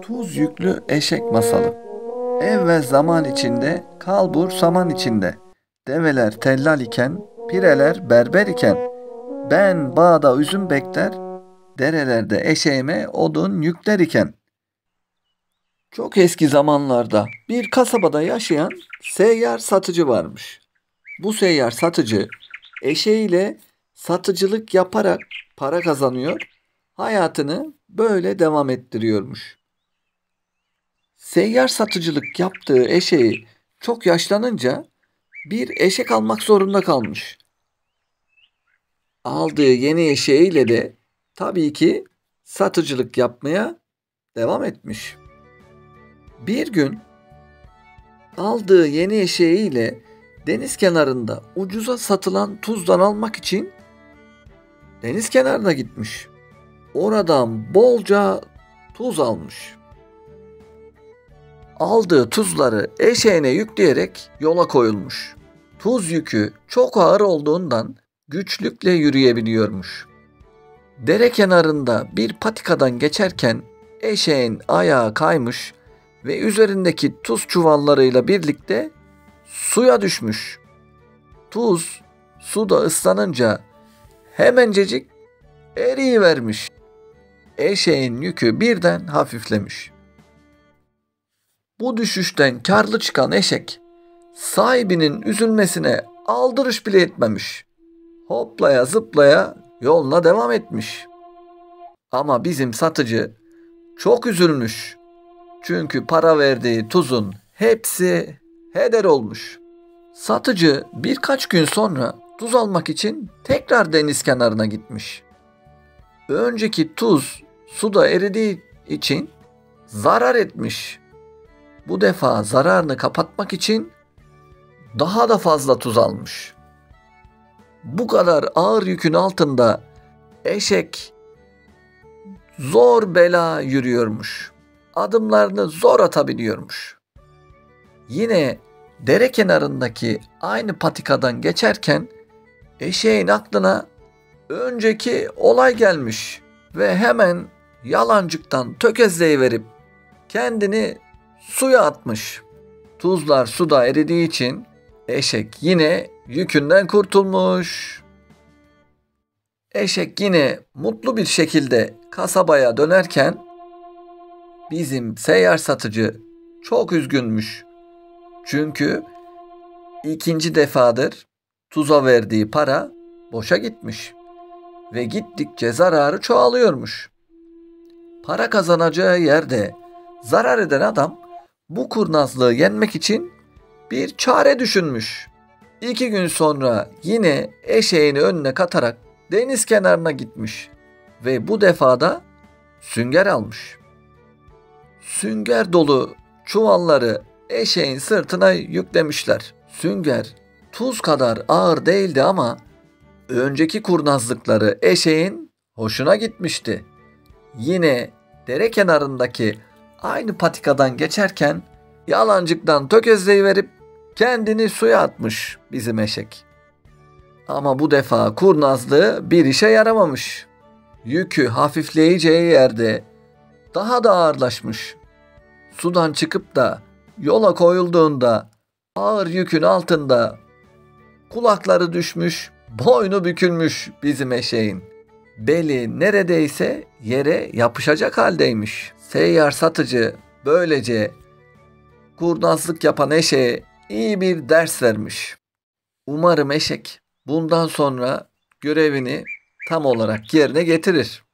Tuz yüklü eşek masalı. Evvel zaman içinde, kalbur saman içinde. Develer tellal iken, pireler berber iken. Ben bağda üzüm bekler, derelerde eşeğime odun yükler iken. Çok eski zamanlarda bir kasabada yaşayan seyyar satıcı varmış. Bu seyyar satıcı eşeğiyle satıcılık yaparak para kazanıyor, hayatını böyle devam ettiriyormuş. Seyyar satıcılık yaptığı eşeği çok yaşlanınca bir eşek almak zorunda kalmış. Aldığı yeni eşeğiyle de tabii ki satıcılık yapmaya devam etmiş. Bir gün aldığı yeni eşeğiyle deniz kenarında ucuza satılan tuzdan almak için deniz kenarına gitmiş. Oradan bolca tuz almış. Aldığı tuzları eşeğine yükleyerek yola koyulmuş. Tuz yükü çok ağır olduğundan güçlükle yürüyebiliyormuş. Dere kenarında bir patikadan geçerken eşeğin ayağı kaymış ve üzerindeki tuz çuvallarıyla birlikte suya düşmüş. Tuz suda ıslanınca hemencecik eriyivermiş. Eşeğin yükü birden hafiflemiş. Bu düşüşten karlı çıkan eşek sahibinin üzülmesine aldırış bile etmemiş. Hoplaya zıplaya yoluna devam etmiş. Ama bizim satıcı çok üzülmüş. Çünkü para verdiği tuzun hepsi heder olmuş. Satıcı birkaç gün sonra tuz almak için tekrar deniz kenarına gitmiş. Önceki tuz suda eridiği için zarar etmiş. Bu defa zararını kapatmak için daha da fazla tuz almış. Bu kadar ağır yükün altında eşek zor bela yürüyormuş. Adımlarını zor atabiliyormuş. Yine dere kenarındaki aynı patikadan geçerken eşeğin aklına önceki olay gelmiş ve hemen yalancıktan tökezleyiverip kendini suya atmış. Tuzlar suda eridiği için eşek yine yükünden kurtulmuş. Eşek yine mutlu bir şekilde kasabaya dönerken bizim seyyar satıcı çok üzgünmüş. Çünkü ikinci defadır tuza verdiği para boşa gitmiş ve gittikçe zararı çoğalıyormuş. Para kazanacağı yerde zarar eden adam bu kurnazlığı yenmek için bir çare düşünmüş. 2 gün sonra yine eşeğini önüne katarak deniz kenarına gitmiş ve bu defada sünger almış. Sünger dolu çuvalları eşeğin sırtına yüklemişler. Sünger tuz kadar ağır değildi ama önceki kurnazlıkları eşeğin hoşuna gitmişti. Yine dere kenarındaki aynı patikadan geçerken yalancıktan tökezleyiverip kendini suya atmış bizim eşek. Ama bu defa kurnazlığı bir işe yaramamış. Yükü hafifleyeceği yerde daha da ağırlaşmış. Sudan çıkıp da yola koyulduğunda ağır yükün altında kulakları düşmüş, boynu bükülmüş bizim eşeğin. Beli neredeyse yere yapışacak haldeymiş. Seyyar satıcı böylece kurnazlık yapan eşeğe iyi bir ders vermiş. Umarım eşek bundan sonra görevini tam olarak yerine getirir.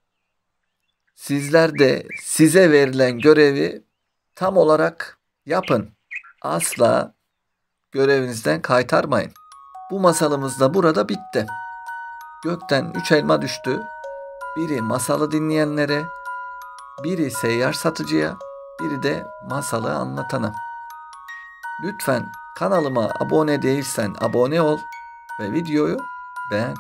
Sizler de size verilen görevi tam olarak yapın. Asla görevinizden kaytarmayın. Bu masalımız da burada bitti. Gökten 3 elma düştü. Biri masalı dinleyenlere, biri seyyar satıcıya, biri de masalı anlatana. Lütfen kanalıma abone değilsen abone ol ve videoyu beğen.